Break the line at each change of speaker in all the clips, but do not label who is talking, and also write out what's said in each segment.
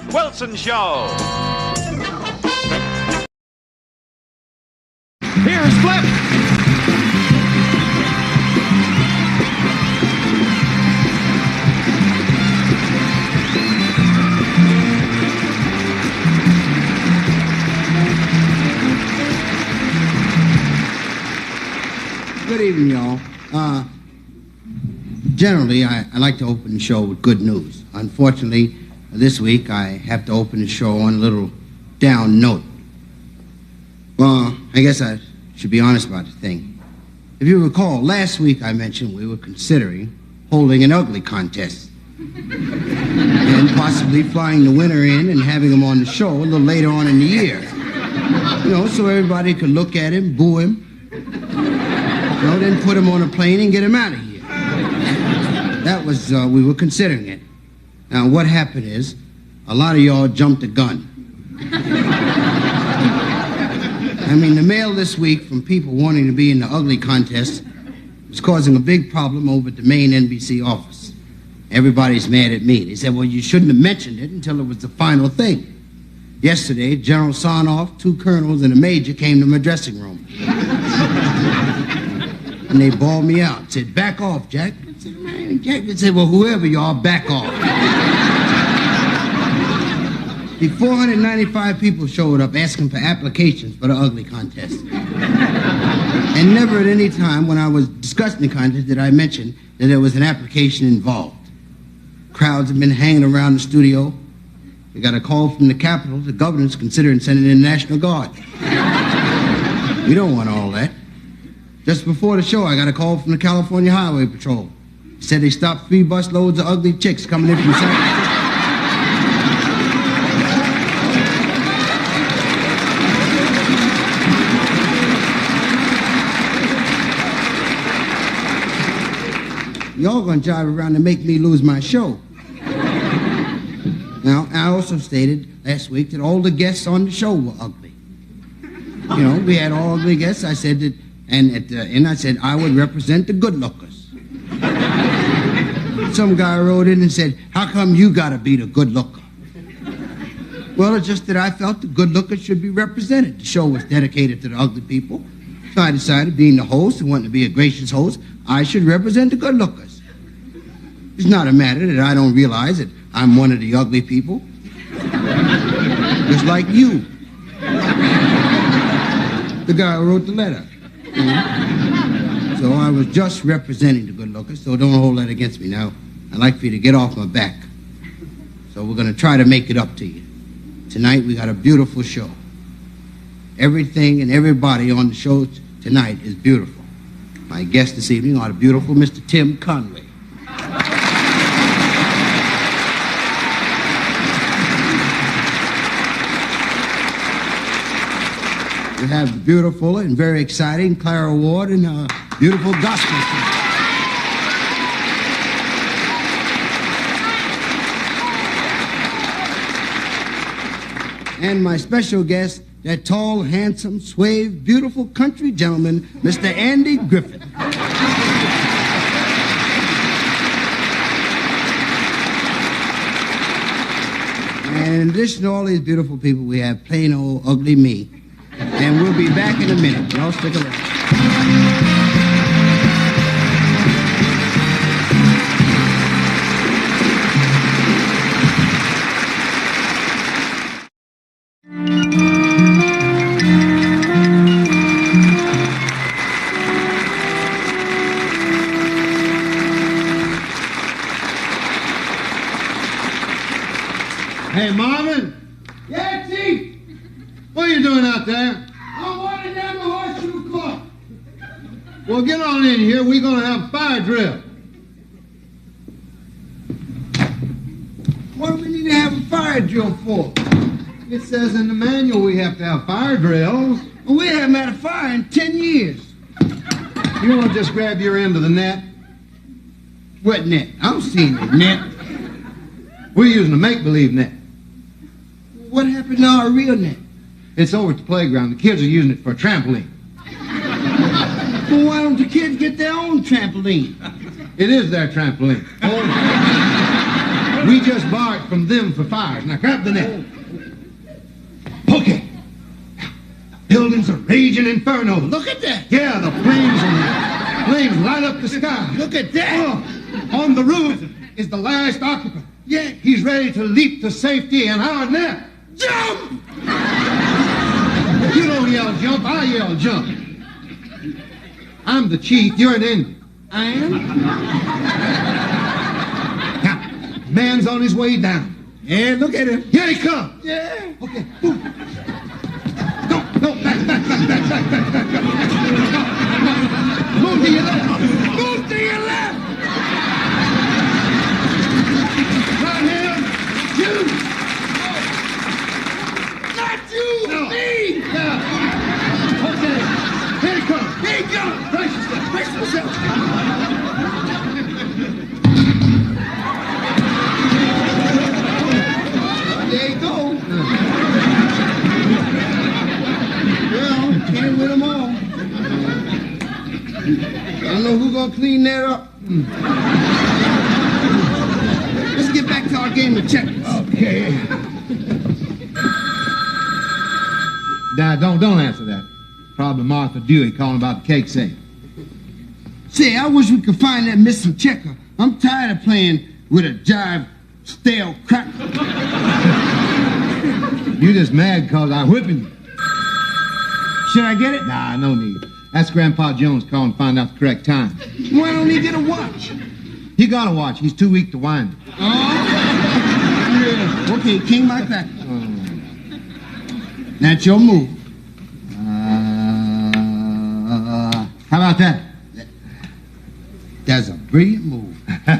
Flip Wilson Show.
Here's Flip.
Good evening, y'all. Generally, I like to open the show with good news. Unfortunately, this week I have to open the show on a little down note. Well, I guess I should be honest about the thing. If you recall, last week I mentioned we were considering holding an ugly contest and possibly flying the winner in and having him on the show a little later on in the year. You know, so everybody could look at him, boo him, then put him on a plane and get him out of here. That was, we were considering it. Now, what happened is, a lot of y'all jumped the gun. I mean, the mail this week from people wanting to be in the ugly contest was causing a big problem over at the main NBC office. Everybody's mad at me. They said, well, you shouldn't have mentioned it until it was the final thing. Yesterday, General Sarnoff, 2 colonels, and a major came to my dressing room. And they bawled me out. Said, back off, Jack. I said, man, Jack. They said, well, whoever you are, back off. The 495 people showed up asking for applications for the ugly contest. And never at any time when I was discussing the contest did I mention that there was an application involved. Crowds have been hanging around the studio. We got a call from the Capitol. The governor's considering sending in the National Guard. We don't want all that. Just before the show, I got a call from the California Highway Patrol. Said they stopped 3 busloads of ugly chicks coming in from San Francisco. Y'all gonna drive around and make me lose my show. Now, I also stated last week that all the guests on the show were ugly. You know, we had all ugly guests. I said that, and at the end I said I would represent the good lookers. Some guy wrote in and said, how come you gotta be the good looker? Well, it's just that I felt the good lookers should be represented. The show was dedicated to the ugly people. So I decided, being the host and wanting to be a gracious host, I should represent the good lookers. It's not a matter that I don't realize that I'm one of the ugly people. Just like you. The guy who wrote the letter. You know? So I was just representing the good lookers, so don't hold that against me. Now, I'd like for you to get off my back. So we're going to try to make it up to you. Tonight we got a beautiful show. Everything and everybody on the show tonight is beautiful. My guests this evening are the beautiful Mr. Tim Conway. We have the beautiful and very exciting Clara Ward and a beautiful gospel singer. And my special guest, that tall, handsome, suave, beautiful country gentleman, Mr. Andy Griffith. And in addition to all these beautiful people, we have plain old ugly me. And we'll be back in a minute. Y'all stick around.
Hey, Marvin.
Yeah, Chief.
What are you doing out there?
I'm winding down the horseshoe clock.
Well, get on in here. We're going to have a fire drill.
What do we need to have a fire drill for?
It says in the manual we have to have fire drills.
Well, we haven't had a fire in 10 years.
You want to just grab your end of the net?
What net? I don't see any net.
We're using a make-believe net.
What happened to our real net?
It's over at the playground. The kids are using it for a trampoline.
Well, why don't the kids get their own trampoline?
It is their trampoline. Oh. We just borrowed from them for fires. Now grab the net. Okay. Building's a raging inferno.
Look at that.
Yeah, the flames light up the sky.
Look at that.
Oh, on the roof is the last occupant. Yeah, he's ready to leap to safety and our net.
Jump!
You don't yell jump, I yell jump. I'm the chief, you're an Indian.
I am?
Now, man's on his way down.
Yeah, look at him.
Here he comes.
Yeah.
Okay, move. No, back. Move to your left.
Move to your left.
Not him. You.
Not you.
No.
Me.
Yeah. Okay. Here he comes.
Here you go.
Brace yourself.
Brace yourself. There you go. Well, can't win them all. I don't know who's gonna clean that up. Let's get back to our game of checkers.
Okay. Now, don't answer that. Probably Martha Dewey calling about the cake sale.
Say, I wish we could find that missing checker. I'm tired of playing with a jive stale cracker.
You just mad because I'm whipping you.
Should I get it?
Nah, no need. That's Grandpa Jones calling to find out the correct time.
Why don't he get a watch?
He got a watch. He's too weak to wind it.
Oh? Yeah. Okay, king my cracker. That's your move.
How about that?
That's a brilliant move. Yeah,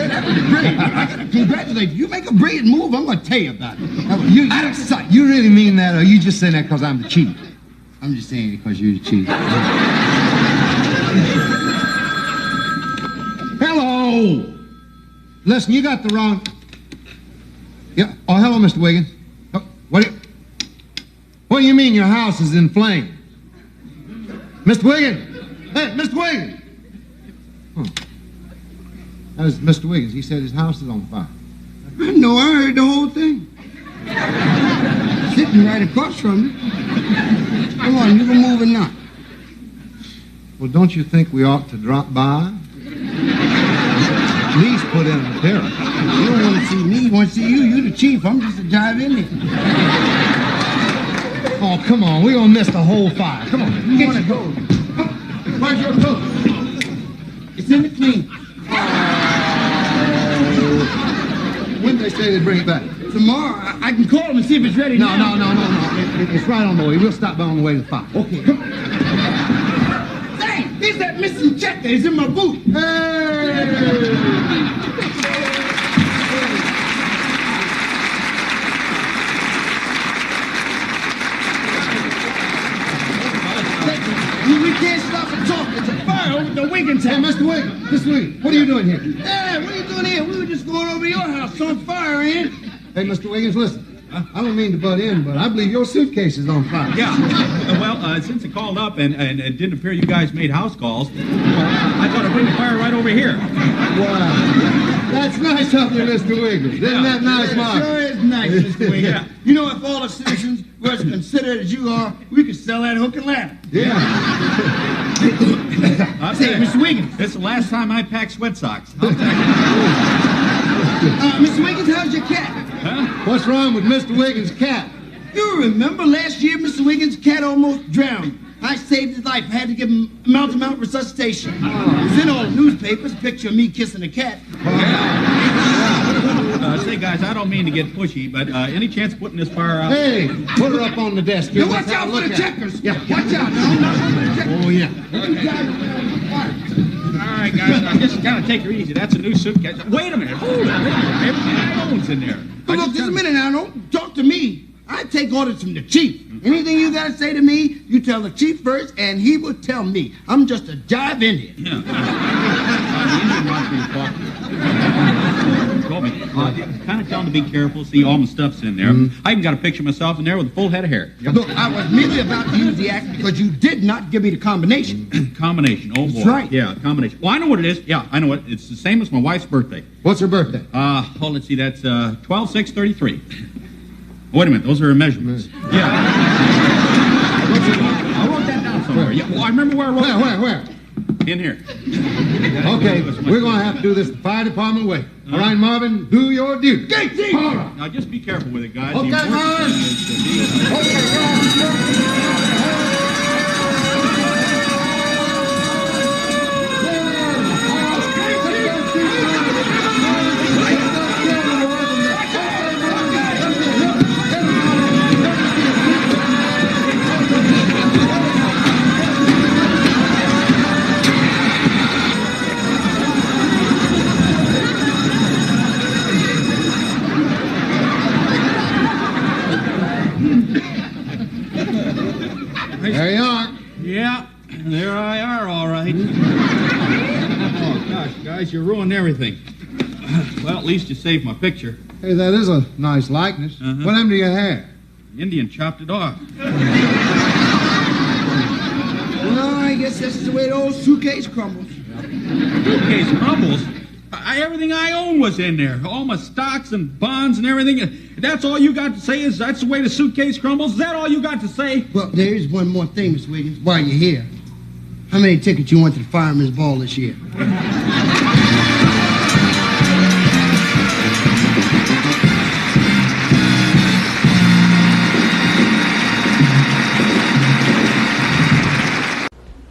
that was brilliant. I gotta congratulate you. You make a brilliant move, I'm gonna tell you about it.
You really mean that, or you just saying that because I'm the chief?
I'm just saying it because you're the chief.
Hello! Listen, you got the wrong... Yeah. Oh, hello, Mr. Wiggins. Oh, what do you mean your house is in flames? Mr. Wiggins! Hey, Mr. Wiggins! That was Mr. Wiggins. He said his house is on fire.
No, I heard the whole thing. Sitting right across from me. Come on, you can move it now.
Well, don't you think we ought to drop by? At least put in an appearance.
You don't want to see me. You want to see you. You're the chief. I'm just a jive Indian.
Oh, come on. We're going to miss the whole fire. Come on.
You want to go?
Where's your coat?
It's in the clean.
When did they say they'd bring it back?
Tomorrow, I can call him and see if it's ready now.
No. It's right on the way. We'll stop by on the way to the fire.
Okay. Dang, here's that missing checker. It's in my boot.
Hey!
We can't stop and talk. It's a fire over the Wiggins
Hey,
house.
Mr. Wiggins, what are you doing here?
Hey, what are you doing here? We were just going over to your house. It's on fire, ain't it?
Hey, Mr. Wiggins, listen. I don't mean to butt in, but I believe your suitcase is on fire.
Yeah. Well, since it called up and it didn't appear you guys made house calls, I thought I'd bring the fire right over here.
Wow. That's nice of you, Mr. Wiggins. Isn't that nice, Mark?
Sure is nice, Mr. Wiggins.
Yeah.
You know, if all the citizens were as considerate as you are, we could sell that hook and ladder.
Yeah.
I'll
Say,
tell you,
Mr. Wiggins.
It's the last time I packed sweat socks. I'll tell you.
Mr. Wiggins, how's your cat?
Huh?
What's wrong with Mr. Wiggins' cat?
You remember last year Mr. Wiggins' cat almost drowned. I saved his life. I had to give him mount-to-mount resuscitation. It was in all the newspapers, picture of me kissing a cat.
Say, guys, I don't mean to get pushy, but any chance of putting this fire out?
Hey, put her up on the desk.
Now watch out for the checkers.
Yeah.
Watch out now.
Oh, yeah.
All right, guys, now just kind of take her easy. That's a new suitcase. Wait a minute. Hold on. Everything I own's in there.
But look, just a minute now. Don't talk to me. I take orders from the chief. Anything you got to say to me, you tell the chief first, and he will tell me. I'm just a jive Indian.
Yeah. The Indian wants me to talk to you. Told me. Kind of tell him to be careful. See, all my stuff's in there. I even got a picture of myself in there with a full head of hair.
Look, I was merely about to use the axe because you did not give me the combination.
Combination. Oh, boy.
That's right.
Yeah, combination. Well, I know what it is. Yeah, I know it. It's the same as my wife's birthday.
What's her birthday?
Let's see. That's 12/6/33. Wait a minute. Those are her measurements. Yeah. I wrote that down somewhere. Yeah, well, I remember where I wrote it.
Where?
In here.
Okay, we're going to have to do this the fire department way. All right, Marvin, do your duty.
Gacy!
All right.
Now, just be careful with it, guys.
Okay,
The important
Marvin.
thing is to be-
There you are.
Yeah, there I are, all right. Oh, gosh, guys, you ruined everything. Well, at least you saved my picture.
Hey, that is a nice likeness.
Uh-huh.
What happened to your hair?
The Indian chopped it off.
Well, I guess this is the way the old suitcase crumbles.
Suitcase crumbles. Everything I own was in there. All my stocks and bonds and everything. That's all you got to say is that's the way the suitcase crumbles? Is that all you got to say?
Well, there is one more thing, Miss Wiggins, while you're here. How many tickets you won to the Fireman's Ball this year?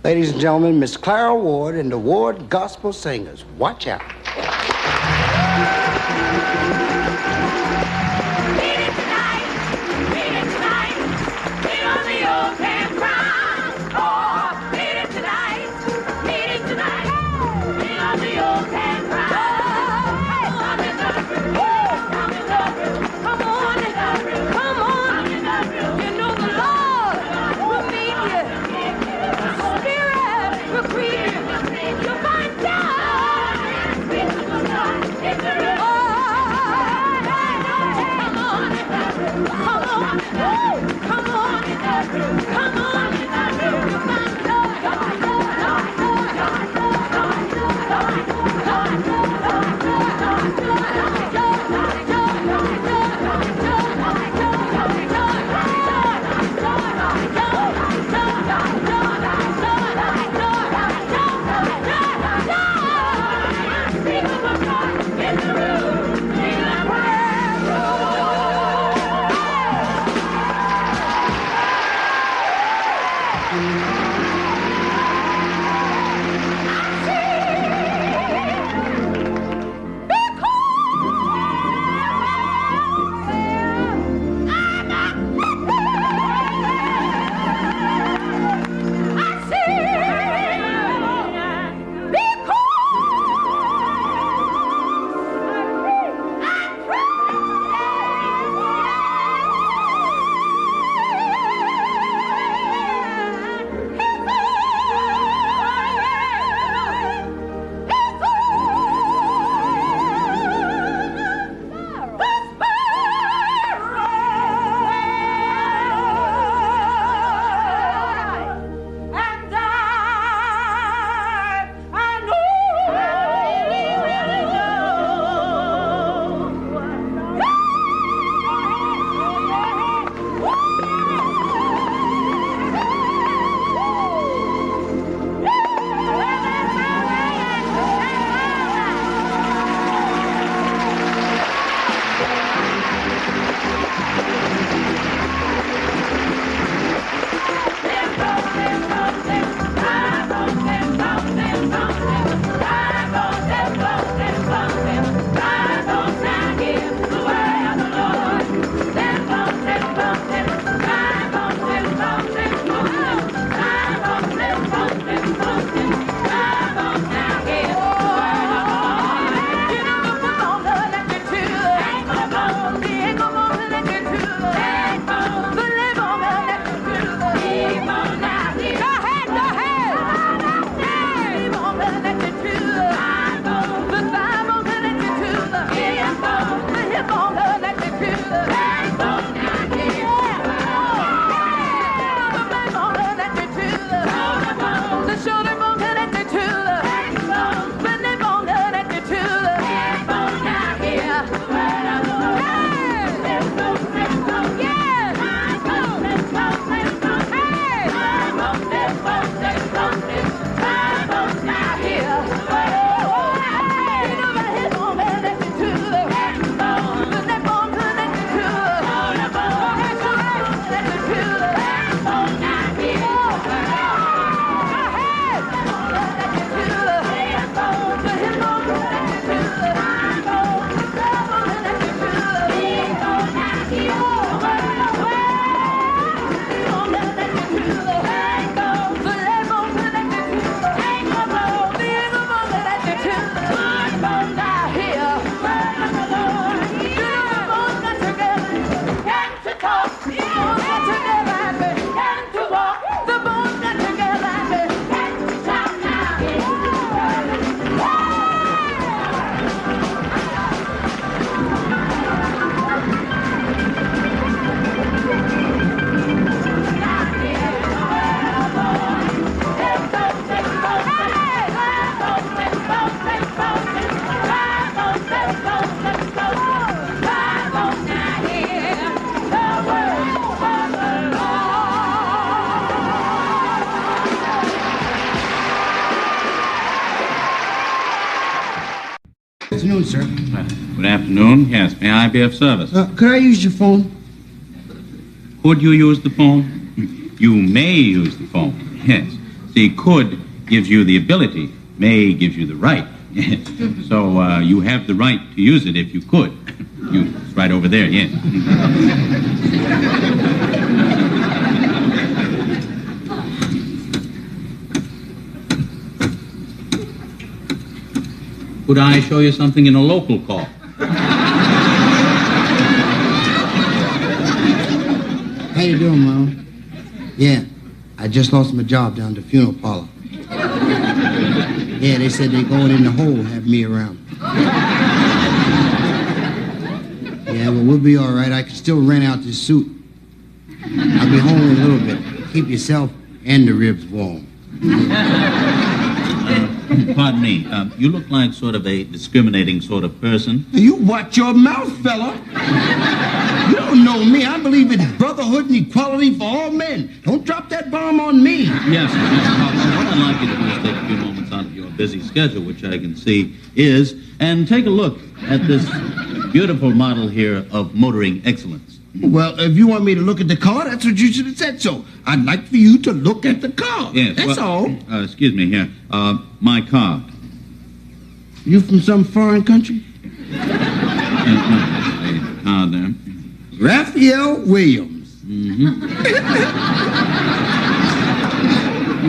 Ladies and gentlemen, Miss Clara Ward and the Ward Gospel Singers. Watch out. afternoon, sir.
Good afternoon. Yes, may I be of service?
Could I use your phone?
Could you use the phone? You may use the phone. Yes. See, could gives you the ability. May gives you the right. So you have the right to use it if you could. It's right over there, yes. Could I show you something in a local call?
How you doing, Mom? Yeah, I just lost my job down at the funeral parlor. Yeah, they said they going in the hole, have me around. Yeah, well, we'll be all right. I can still rent out this suit. I'll be home in a little bit. Keep yourself and the ribs warm.
Pardon me. You look like sort of a discriminating sort of person.
You watch your mouth, fella. You don't know me. I believe in brotherhood and equality for all men. Don't drop that bomb on me.
Yes, sir. What I'd like you to do is take a few moments out of your busy schedule, which I can see is, and take a look at this beautiful model here of motoring excellence.
Well, if you want me to look at the car, that's what you should have said so. I'd like for you to look at the car.
Yes.
That's all.
Excuse me here. My card.
You from some foreign country?
Card there.
Raphael Williams.
Mm-hmm.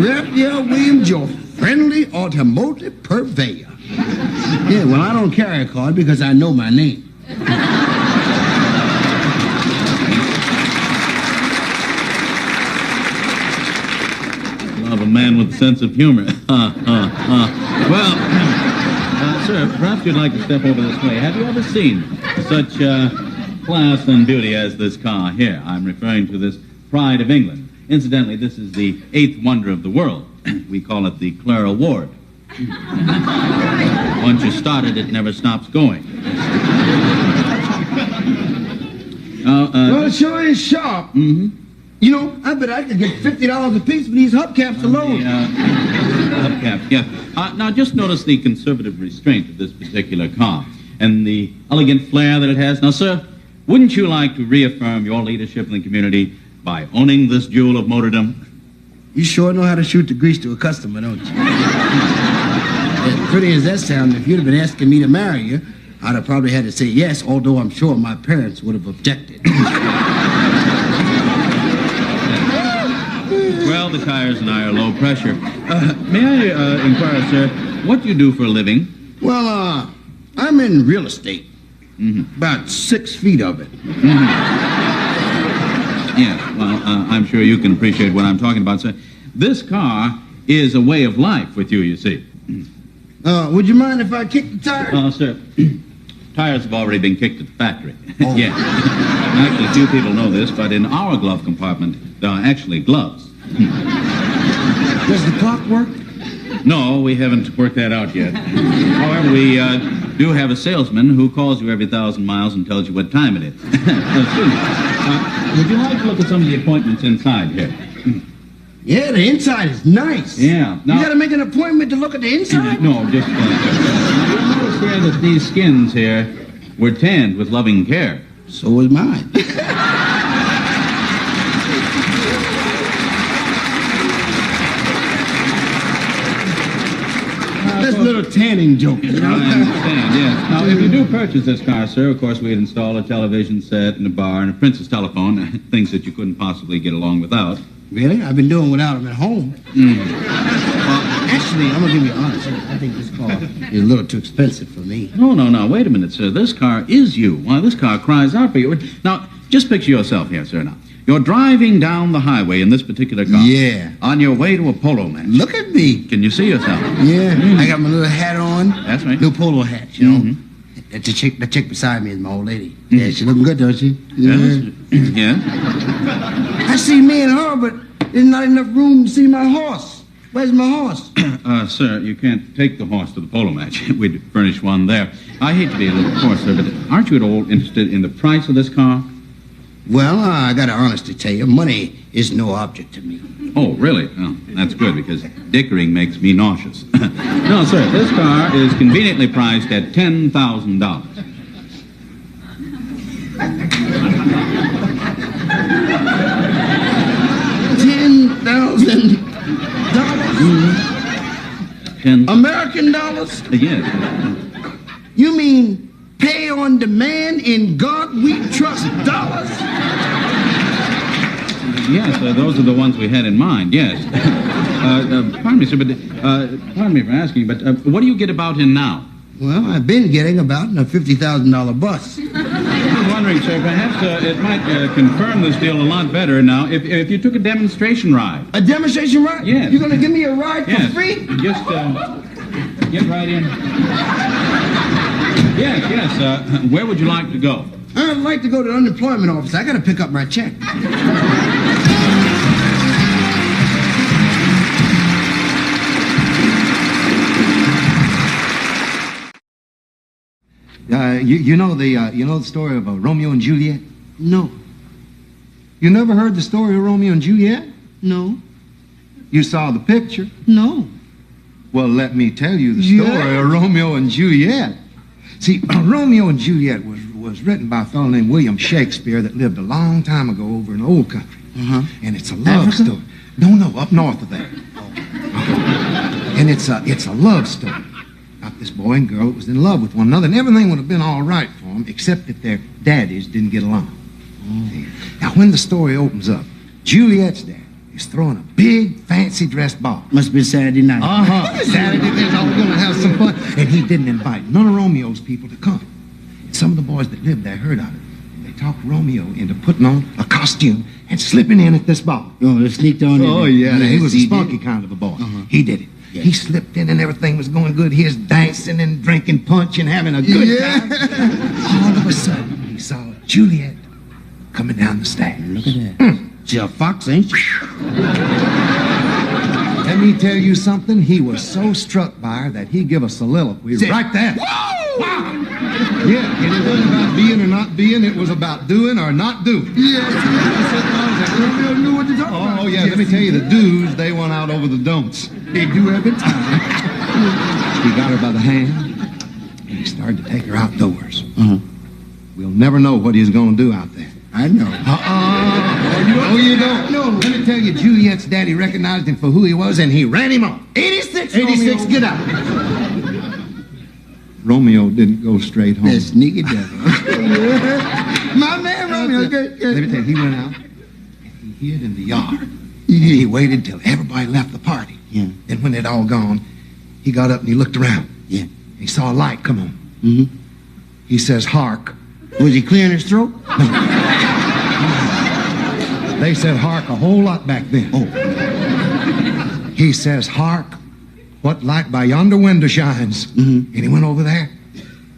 Raphael Williams, your friendly automotive purveyor. Yeah, well, I don't carry a card because I know my name.
Of a man with a sense of humor. Well, sir, perhaps you'd like to step over this way. Have you ever seen such class and beauty as this car here? I'm referring to this Pride of England. Incidentally, this is the 8th wonder of the world. We call it the Clara Ward. Once you start it, it never stops going.
Well, it sure is sharp.
Mm-hmm.
You know, I bet I could get $50 a piece for these hubcaps alone.
Hubcaps, yes. Now, just notice the conservative restraint of this particular car and the elegant flair that it has. Now, sir, wouldn't you like to reaffirm your leadership in the community by owning this jewel of motordom?
You sure know how to shoot the grease to a customer, don't you? As pretty as that sounds, if you'd have been asking me to marry you, I'd have probably had to say yes, although I'm sure my parents would have objected.
Well, the tires and I are low pressure. May I inquire, sir, what do you do for a living?
Well, I'm in real estate.
Mm-hmm.
About 6 feet of it.
Mm-hmm. Yes, well, I'm sure you can appreciate what I'm talking about, sir. This car is a way of life with you, you see.
Would you mind if I kick the tire?
Sir, tires have already been kicked at the factory.
Oh.
Yeah. Actually, few people know this, but in our glove compartment, there are actually gloves.
Does the clock work?
No, we haven't worked that out yet. However, we do have a salesman who calls you every 1,000 miles and tells you what time it is. Would you like to look at some of the appointments inside here?
Yeah, the inside is nice.
Yeah. Now,
you got to make an appointment to look at the inside?
No, just... you'll notice here that these skins here were tanned with loving care.
So was mine. That's a little tanning joke, you know?
I understand, yes. Now, if you do purchase this car, sir, of course, we'd install a television set and a bar and a Princess telephone, things that you couldn't possibly get along without.
Really? I've been doing without them at home. Well, actually, I'm going to give you honest. I think this car is a little too expensive for me.
No. Wait a minute, sir. This car is you. Why, this car cries out for you. Now, just picture yourself here, sir, now. You're driving down the highway in this particular car.
Yeah.
On your way to a polo match.
Look at me.
Can you see yourself?
Yeah. I got my little hat on.
That's right.
New polo hat, you know.
Mm-hmm.
The chick beside me is my old lady. Yeah, she looking good, don't she?
Yes. Yeah.
I see me and her, but there's not enough room to see my horse. Where's my horse?
Sir, you can't take the horse to the polo match. We'd furnish one there. I hate to be a little coarse, sir, but aren't you at all interested in the price of this car?
Well, I got to honestly tell you, money is no object to me.
Oh, really? Oh, that's good, because dickering makes me nauseous. No, sir, this car is conveniently priced at $10,000.
$10,000? American dollars?
Yes.
You mean pay on demand in God we trust dollars?
Yes, those are the ones we had in mind, yes. Pardon me, sir, but, pardon me for asking, but what do you get about in now?
Well, I've been getting about a $50,000 bus.
I was wondering, sir, perhaps it might confirm this deal a lot better now if you took a demonstration ride.
A demonstration ride?
Yes.
You're going to give me a ride for free?
Just get right in. Yes, where would you like to go?
I'd like to go to the unemployment office. I got to pick up my check.
You know the story of Romeo and Juliet?
No.
You never heard the story of Romeo and Juliet?
No.
You saw the picture?
No.
Well, let me tell you the story of Romeo and Juliet. See, Romeo and Juliet was written by a fellow named William Shakespeare that lived a long time ago over in the old country. And it's a love story. No, up north of there. And it's a love story about this boy and girl that was in love with one another, and everything would have been all right for them, except that their daddies didn't get along. Now, when the story opens up, Juliet's dad is throwing a big, fancy-dressed ball.
Must be Saturday night.
Saturday, they're all going to have some fun. And he didn't invite none of Romeo's people to come. And some of the boys that lived there heard of it. They talked Romeo into putting on a costume and slipping in at this ball.
Oh, they sneaked on in.
Oh, yeah.
Yes,
he was a spunky kind of a boy. He did it.
Yes.
He slipped in and everything was going good. He was dancing and drinking punch and having a good time. All of a sudden, he saw Juliet coming down the stairs.
Look at that. She's a fox, ain't she?
Let me tell you something. He was so struck by her that he gave a soliloquy right there.
Whoa!
Wow! Yeah, and it wasn't about being or not being. It was about doing or not doing.
Yes. Romeo knew what to talk about.
Oh, yeah, let me tell you, the do's, they went out over the don'ts.
They do every time.
He got her by the hand, and he started to take her outdoors.
Uh-huh.
We'll never know what he's going to do out there.
I know.
Oh, you don't? No. Let me tell you, Juliet's daddy recognized him for who he was, and he ran him off. 86,
Romeo.
Get out. Romeo didn't go straight home.
That sneaky devil. My man, Romeo.
Let me tell you, he went out, and he hid in the yard. And he waited till everybody left the party.
Yeah.
And when they'd all gone, he got up and he looked around.
Yeah.
He saw a light come on.
Mm-hmm.
He says, hark.
Was he clearing his throat?
They said hark a whole lot back then.
Oh.
He says, hark, what light by yonder window shines.
Mm-hmm.
And he went over there.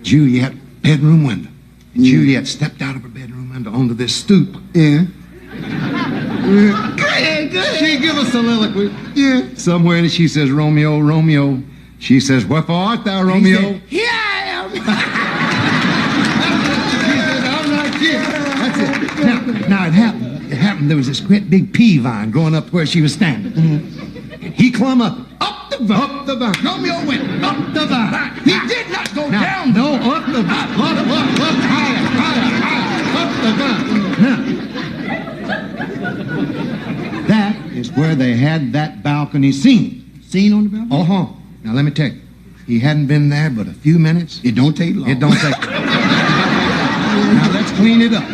Juliet, bedroom window. And Juliet stepped out of her bedroom window onto this stoop.
Yeah.
Go ahead. She give a soliloquy.
Yeah.
Somewhere, and she says, Romeo, Romeo. She says, wherefore art thou, Romeo?
He said, here I am.
She says, I'm right here. That's it. Now it happened. There was this great big pea vine growing up where she was standing. Mm-hmm. And he clumb up the vine.
Romeo went up the vine. He did not go down.
No, up the vine. Up, higher, up the vine. Now, that is where they had that balcony scene.
Seen on the balcony?
Uh-huh. Now, let me tell you, he hadn't been there but a few minutes.
It don't take long.
It don't take long. Now, let's clean it up.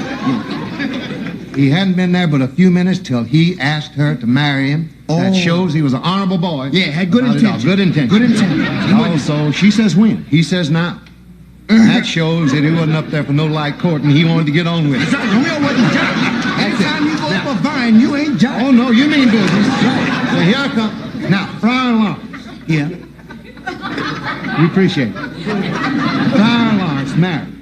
He hadn't been there but a few minutes till he asked her to marry him.
Oh.
That shows he was an honorable boy.
Yeah, had good intentions.
Good intentions.
Good intentions.
Also, she says when. He says now. That shows that he wasn't up there for no light court and he wanted to get on with it.
Romeo wasn't jiving. Anytime you go up a vine, you ain't jiving.
Oh, no, you mean business. Right. So here I come. Now, Friar Lawrence.
Yeah.
We appreciate it. Friar Lawrence married.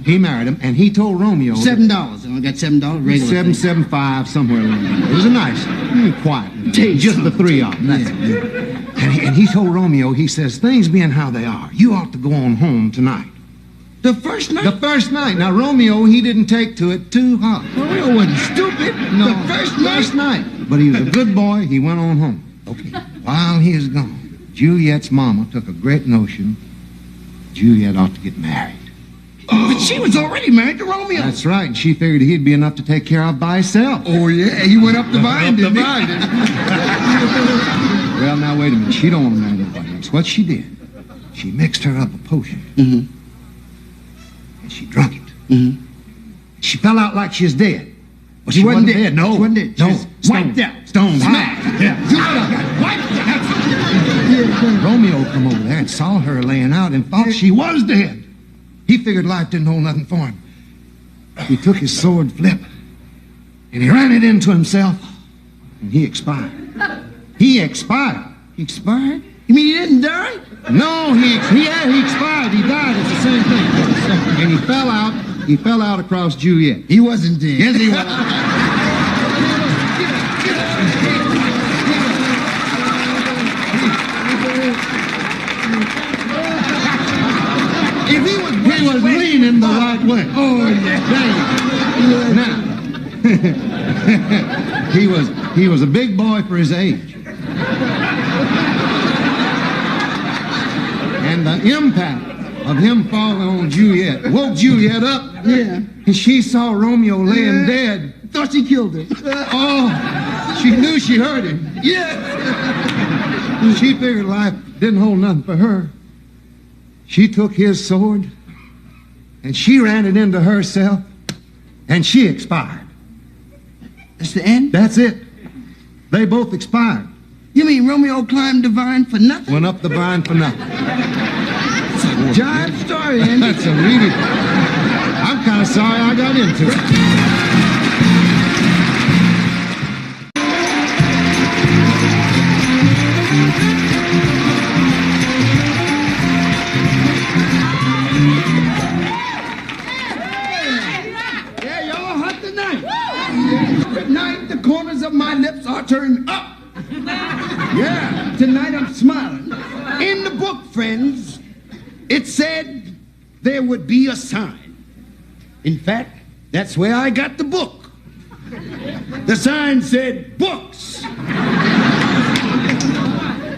He married him, and he told Romeo...
$7. And I got $7 regular.
$7.75, somewhere along there. It was a nice, quiet. Just the three of them. That's it. And he told Romeo, he says, things being how they are, you ought to go on home tonight.
The first night?
The first night. Now, Romeo, he didn't take to it too hot.
Romeo wasn't stupid.
No,
The first
night. But he was a good boy. He went on home. Okay. While he was gone, Juliet's mama took a great notion Juliet ought to get married.
But she was already married to Romeo.
That's right. And she figured he'd be enough to take care of by himself.
Oh, yeah. He went up the vine, didn't he?
Well, now, wait a minute. She don't want to marry nobody else. What she did, she mixed her up a potion.
Mm-hmm.
And she drunk it.
Mm-hmm.
She fell out like she was dead.
Well, she wasn't dead.
No.
She wasn't dead.
No.
She was wiped out.
Stoned.
Smacked.
Yeah.
Wiped out.
Romeo come over there and saw her laying out and thought she was dead. He figured life didn't hold nothing for him. He took his sword flip and he ran it into himself and he expired. He expired.
He expired? You mean he didn't die?
No, he expired. He died. It's the same thing. And he fell out across Juliet.
He wasn't dead.
Yes, he was.
If he was
leaning the right way.
Oh, yeah.
Now, he was a big boy for his age. And the impact of him falling on Juliet woke Juliet up.
Yeah.
And she saw Romeo laying dead.
Thought she killed him.
Oh, she knew she heard him.
Yeah.
She figured life didn't hold nothing for her. She took his sword and she ran it into herself and she expired.
That's the end?
That's it. They both expired.
You mean Romeo climbed the vine for nothing?
Went up the vine for nothing.
It's a jive story, Andy.
That's a really... I'm kind of sorry I got into it.
Yeah, y'all hot tonight. Tonight, the corners of my lips are turned up. Yeah, tonight I'm smiling. In the book, friends, it said there would be a sign. In fact, that's where I got the book. The sign said books.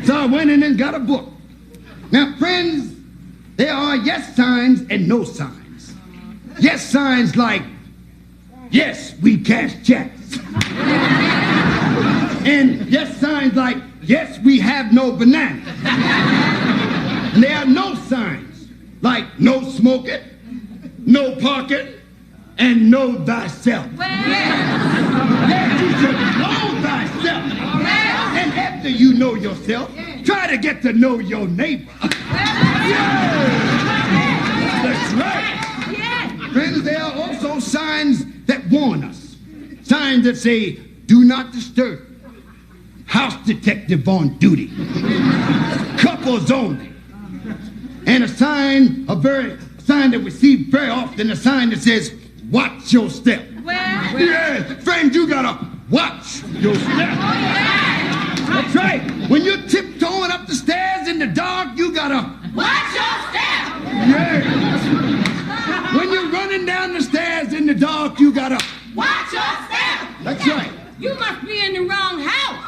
So I went in and got a book. Now, friends, there are yes signs and no signs. Yes signs like, yes, we cash checks. And yes signs like, yes, we have no bananas. And there are no signs like no smoking, no parking, and know thyself. Yes, you should know thyself. And after you know yourself, try to get to know your neighbor. That's right. Friends, there are also signs that warn us. Signs that say, do not disturb. House detective on duty. Couples only. And a sign that we see very often, a sign that says, watch your step. Yeah, friends, you gotta watch your step. That's right. When you're tiptoeing up the stairs in the dark, you gotta
Watch your step!
yeah. When you're running down the stairs in the dark, you gotta
Watch your step!
That's right.
You must be in the wrong house.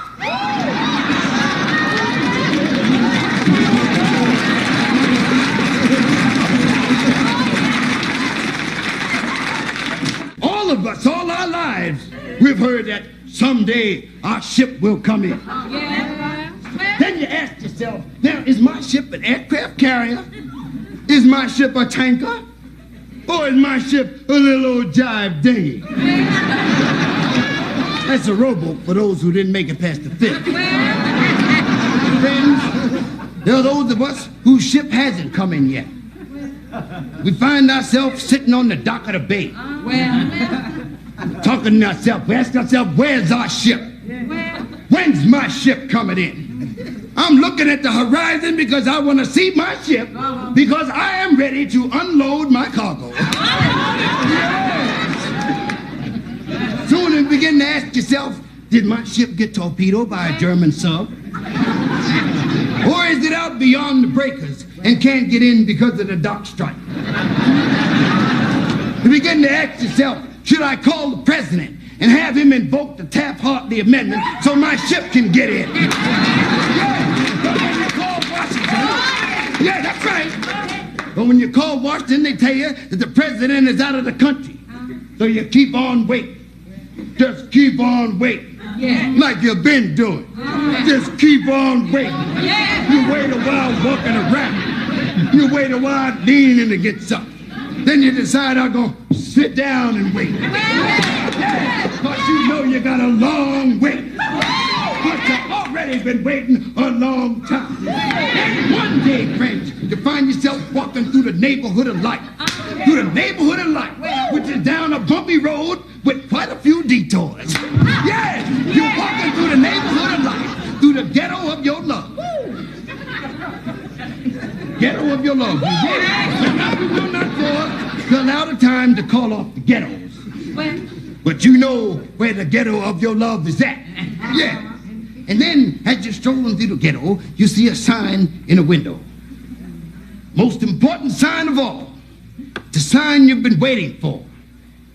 All of us, all our lives, we've heard that someday our ship will come in.
Yeah.
Then you ask yourself, now, is my ship an aircraft carrier? Is my ship a tanker? Or is my ship a little old jive dinghy? That's a rowboat for those who didn't make it past the fifth. Friends, there are those of us whose ship hasn't come in yet. We find ourselves sitting on the dock of the bay. Talking to ourselves, we ask ourselves, where's our ship? When's my ship coming in? I'm looking at the horizon because I want to see my ship because I am ready to unload my cargo. Yes. Soon you begin to ask yourself, did my ship get torpedoed by a German sub? Or is it out beyond the breakers and can't get in because of the dock strike? begin to ask yourself, should I call the president and have him invoke the Taft-Hartley Amendment so my ship can get in? But when you call Washington, yeah, that's right. But when you call Washington, they tell you that the president is out of the country. So you keep on waiting. Just keep on waiting. Like you've been doing. Just keep on waiting. You wait a while walking around. You wait a while leaning to get something. Then you decide I'm going to sit down and wait. Because you know you got a long wait. But you've already been waiting a long time. And one day, friends, you find yourself walking through the neighborhood of life. Through the neighborhood of life, which is down a bumpy road with quite a few detours. Yeah, you're walking through the neighborhood of life, through the ghetto of your love. Ghetto of your love. We're not for to allow the time to call off the ghettos. But you know where the ghetto of your love is at. Yeah. And then, as you're strolling through the ghetto, you see a sign in a window. Most important sign of all. The sign you've been waiting for.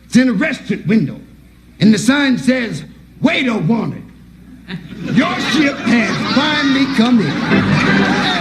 It's in a restaurant window. And the sign says, waiter wanted. Your ship has finally come in.